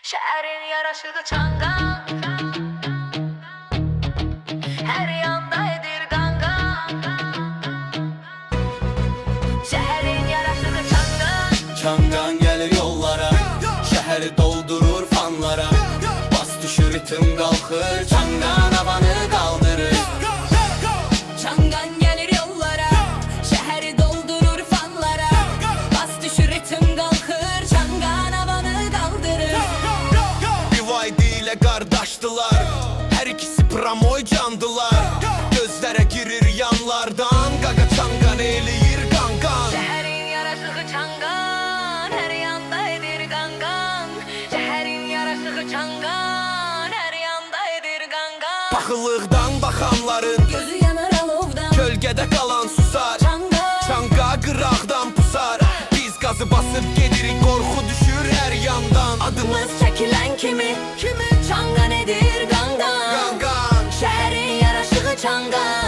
Şehrin yaraşığı çangan, her yanda edir gangan. Şehrin yaraşığı çangan. Çangan gelir yollara, şehri doldurur fanlara. Bas düşür ritim kalkır, çangan havanı kaldırır. Çangan gelir yollara, şehri doldurur fanlara. Bas düşür ritim kalkır, çangan havanı kaldırır. Divide ile kardeştılar, her ikisi pramoy candılar. Gözlere girir yanlardan, gaga çangan eləyir gangan. Şehrin yaraşığı çangan, her yanda edir gangan. Şehrin yaraşığı çangan, her yanda edir gangan. Paxıllıqdan baxanların Gözü yanar alovdan, gölgədə qalan susar. çangan. Çanqa qıraqdan pusar, biz qazı basıb gedirik, qorxu düşür hər yandan. Adımız çekilen kimi, çangan edir gangan. Gangan. Şehrin yaraşığı çangan.